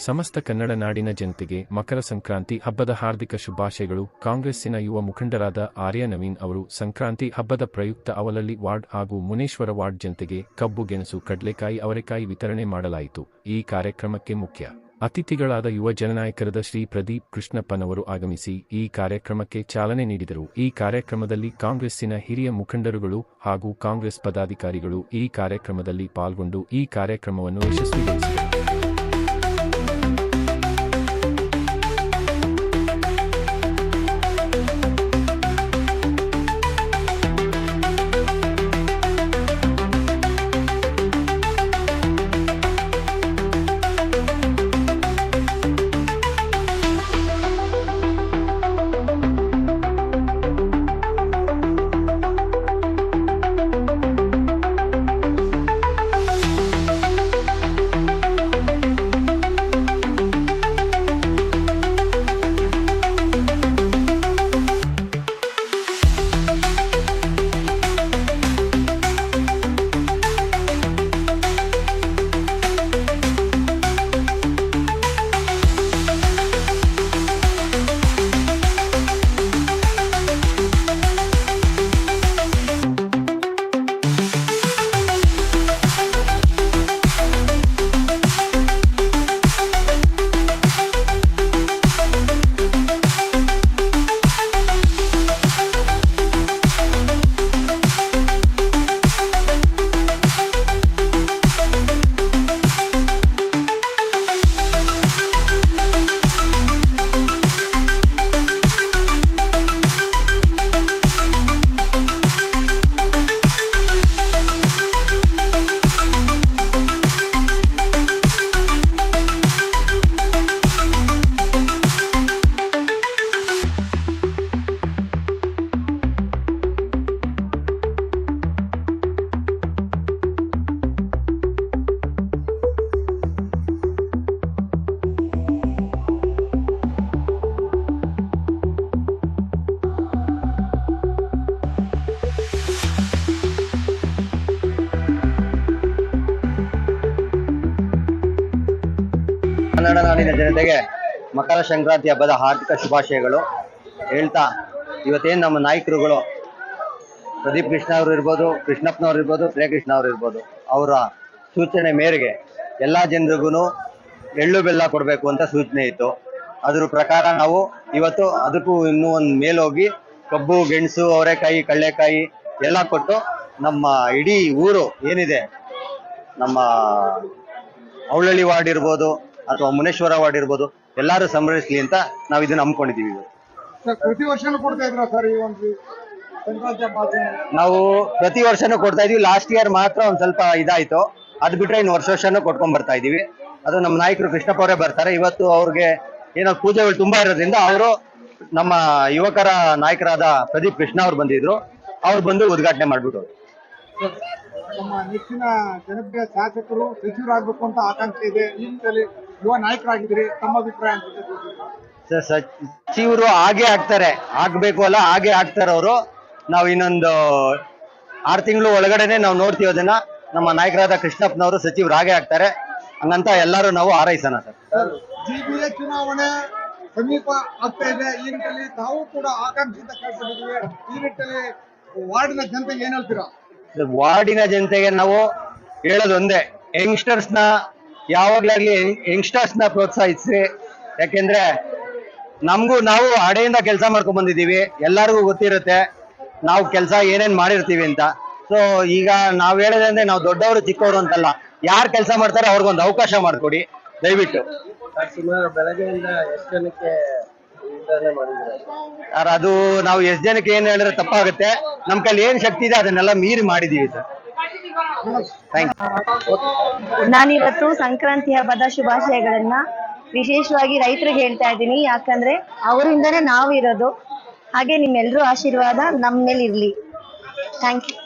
ಸಮಸ್ತ ಕನ್ನಡ ನಾಡಿನ ಜನತೆಗೆ ಮಕರ ಸಂಕ್ರಾಂತಿ ಹಬ್ಬದ ಹಾರ್ದಿಕ ಶುಭಾಶಯಗಳು. ಕಾಂಗ್ರೆಸ್ಸಿನ ಯುವ ಮುಖಂಡರಾದ ಆರ್ಯ ನವೀನ್ ಅವರು ಸಂಕ್ರಾಂತಿ ಹಬ್ಬದ ಪ್ರಯುಕ್ತ ಅವಲಹಳ್ಳಿ ವಾರ್ಡ್ ಹಾಗೂ ಮುನೇಶ್ವರ ವಾರ್ಡ್ ಜನತೆಗೆ ಕಬ್ಬು, ಗೆಣಸು, ಕಡಲೆಕಾಯಿ, ಅವರೆಕಾಯಿ ವಿತರಣೆ ಮಾಡಲಾಯಿತು. ಈ ಕಾರ್ಯಕ್ರಮಕ್ಕೆ ಮುಖ್ಯ ಅತಿಥಿಗಳಾದ ಯುವ ಜನನಾಯಕರಾದ ಶ್ರೀ ಪ್ರದೀಪ್ ಕೃಷ್ಣಪ್ಪನವರು ಆಗಮಿಸಿ ಈ ಕಾರ್ಯಕ್ರಮಕ್ಕೆ ಚಾಲನೆ ನೀಡಿದರು. ಈ ಕಾರ್ಯಕ್ರಮದಲ್ಲಿ ಕಾಂಗ್ರೆಸ್ಸಿನ ಹಿರಿಯ ಮುಖಂಡರುಗಳು ಹಾಗೂ ಕಾಂಗ್ರೆಸ್ ಪದಾಧಿಕಾರಿಗಳು ಈ ಕಾರ್ಯಕ್ರಮದಲ್ಲಿ ಪಾಲ್ಗೊಂಡು ಈ ಕಾರ್ಯಕ್ರಮವನ್ನು ಯಶಸ್ವಿಗೊಳಿಸಿದರು. ಕನ್ನಡ ನಾಡಿನ ಜನತೆಗೆ ಮಕರ ಸಂಕ್ರಾಂತಿ ಹಬ್ಬದ ಹಾರ್ದಿಕ ಶುಭಾಶಯಗಳು ಹೇಳ್ತಾ, ಇವತ್ತೇನು ನಮ್ಮ ನಾಯಕರುಗಳು ಪ್ರದೀಪ್ ಕೃಷ್ಣ ಅವರು ಇರ್ಬೋದು, ಕೃಷ್ಣಪ್ಪನವ್ರು ಇರ್ಬೋದು, ಪ್ರಿಯಕೃಷ್ಣ ಅವರು ಇರ್ಬೋದು, ಅವರ ಸೂಚನೆ ಮೇರೆಗೆ ಎಲ್ಲ ಜನರಿಗೂ ಎಳ್ಳು ಬೆಲ್ಲ ಕೊಡಬೇಕು ಅಂತ ಸೂಚನೆ ಇತ್ತು. ಅದ್ರ ಪ್ರಕಾರ ನಾವು ಇವತ್ತು ಅದಕ್ಕೂ ಇನ್ನೂ ಒಂದು ಮೇಲೋಗಿ ಕಬ್ಬು, ಗೆಣಸು, ಅವರೆಕಾಯಿ, ಕಡಲೆಕಾಯಿ ಎಲ್ಲ ಕೊಟ್ಟು ನಮ್ಮ ಇಡೀ ಊರು ಏನಿದೆ, ನಮ್ಮ ಅವಲಹಳ್ಳಿ ವಾರ್ಡ್ ಇರ್ಬೋದು ಅಥವಾ ಮುನೇಶ್ವರ ವಾರ್ಡ್ ಇರ್ಬೋದು, ಎಲ್ಲರೂ ಸಂಭ್ರಮಿಸಲಿ ಅಂತ ನಾವು ಇದನ್ನ ಹಮ್ಮಿಕೊಂಡಿದ್ದೀವಿ. ಪ್ರತಿ ವರ್ಷನೂ ಕೊಡ್ತಾ ಇದ್ರ ಸರ್ ಈ ಒಂದು ಸಂಕ್ರಾಂತಿ ಹಬ್ಬ? ನಾವು ಪ್ರತಿ ವರ್ಷನೂ ಕೊಡ್ತಾ ಇದೀವಿ. ಲಾಸ್ಟ್ ಇಯರ್ ಮಾತ್ರ ಒಂದ್ ಸ್ವಲ್ಪ ಇದಾಯ್ತು, ಅದ್ ಬಿಟ್ರೆ ಇನ್ನು ವರ್ಷ ಕೊಟ್ಕೊಂಡ್ ಬರ್ತಾ ಇದೀವಿ. ಅದು ನಮ್ಮ ನಾಯಕರು ಕೃಷ್ಣಪ್ಪ ಅವರೇ ಬರ್ತಾರೆ. ಇವತ್ತು ಅವ್ರಿಗೆ ಏನೋ ಪೂಜೆಗಳು ತುಂಬಾ ಇರೋದ್ರಿಂದ ಅವರು ನಮ್ಮ ಯುವಕರ ನಾಯಕರಾದ ಪ್ರದೀಪ್ ಕೃಷ್ಣ ಅವ್ರು ಬಂದಿದ್ರು. ಅವ್ರು ಬಂದು ಉದ್ಘಾಟನೆ ಮಾಡ್ಬಿಟ್ಟು ನಮ್ಮ ನೆಚ್ಚಿನ ಜನಪ್ರಿಯ ಶಾಸಕರು ಸಚಿವರಾಗಬೇಕು ಅಂತ ಆಕಾಂಕ್ಷೆ ಇದೆ. ಈ ನಿಟ್ಟಿನಲ್ಲಿ ಯುವ ನಾಯಕರಾಗಿದ್ದೀರಿ, ತಮ್ಮ ಅಭಿಪ್ರಾಯ ಅಂತ? ಸಚಿವರು ಹಾಗೆ ಆಗ್ತಾರೆ, ಆಗ್ಬೇಕು ಅಲ್ಲ, ಹಾಗೆ ಆಗ್ತಾರೆ ಅವರು. ನಾವು ಇನ್ನೊಂದು 6 ತಿಂಗಳು ಒಳಗಡೆನೆ ನಾವು ನೋಡ್ತೀವಿ ಅದನ್ನ. ನಮ್ಮ ನಾಯಕರಾದ ಕೃಷ್ಣಪ್ಪನವರು ಸಚಿವರು ಹಾಗೆ ಆಗ್ತಾರೆ, ಹಂಗಂತ ಎಲ್ಲರೂ ನಾವು ಹಾರೈಸೋಣ ಸರ್. ಜಿಬಿಎ ಚುನಾವಣೆ ಸಮೀಪ ಆಗ್ತಾ ಇದೆ. ಈ ನಿಟ್ಟಿನಲ್ಲಿ ತಾವು ಕೂಡ ಆಕಾಂಕ್ಷಿತ ಕೇಳ್ಕೊಂಡಿದ್ದೀವಿ. ಈ ನಿಟ್ಟಿನಲ್ಲಿ ವಾರ್ಡಿನ ಜನತೆಗೆ ಏನ್ ಹೇಳ್ತೀರಾ? ವಾರ್ಡಿನ ಜನತೆಗೆ ನಾವು ಹೇಳೋದು ಒಂದೇ, ಯಂಗ್ಸ್ಟರ್ಸ್ನ ಯಾವಾಗ್ಲಾಗ್ಲಿ ಯಂಗ್ಸ್ಟರ್ಸ್ನ ಪ್ರೋತ್ಸಾಹಿಸಿ. ಯಾಕೆಂದ್ರೆ ನಾವು ಹಡೆಯಿಂದ ಕೆಲಸ ಮಾಡ್ಕೊಂಡ್ ಬಂದಿದ್ದೀವಿ, ಎಲ್ಲರಿಗೂ ಗೊತ್ತಿರುತ್ತೆ ನಾವು ಕೆಲಸ ಏನೇನ್ ಮಾಡಿರ್ತೀವಿ ಅಂತ. ಸೊ ಈಗ ನಾವ್ ಹೇಳೋದಂದ್ರೆ ನಾವು ದೊಡ್ಡವರು ಚಿಕ್ಕವರು ಅಂತಲ್ಲ, ಯಾರು ಕೆಲಸ ಮಾಡ್ತಾರೆ ಅವ್ರಿಗೊಂದು ಅವಕಾಶ ಮಾಡಿಕೊಡಿ ದಯವಿಟ್ಟು. ಬೆಳಗ್ಗೆಯಿಂದ ಎಷ್ಟು ಜನಕ್ಕೆ ಸರ್ ಅದು ನಾವು ಎಷ್ಟು ಜನಕ್ಕೆ ಏನ್ ಹೇಳಿದ್ರೆ ತಪ್ಪಾಗುತ್ತೆ. ನಮ್ ಕೈಲಿ ಏನ್ ಶಕ್ತಿ ಇದೆ ಅದನ್ನೆಲ್ಲ ಮೀರಿ ಮಾಡಿದೀವಿ ಸರ್. Thank you. ನಾನಿವತ್ತು ಸಂಕ್ರಾಂತಿ ಹಬ್ಬದ ಶುಭಾಶಯಗಳನ್ನ ವಿಶೇಷವಾಗಿ ರೈತರಿಗೆ ಹೇಳ್ತಾ ಇದ್ದೀನಿ. ಯಾಕಂದ್ರೆ ಅವರಿಂದನೇ ನಾವು ಇರೋದು. ಹಾಗೆ ನಿಮ್ಮೆಲ್ಲರೂ ಆಶೀರ್ವಾದ ನಮ್ಮ ಮೇಲೆ ಇರ್ಲಿ. Thank you.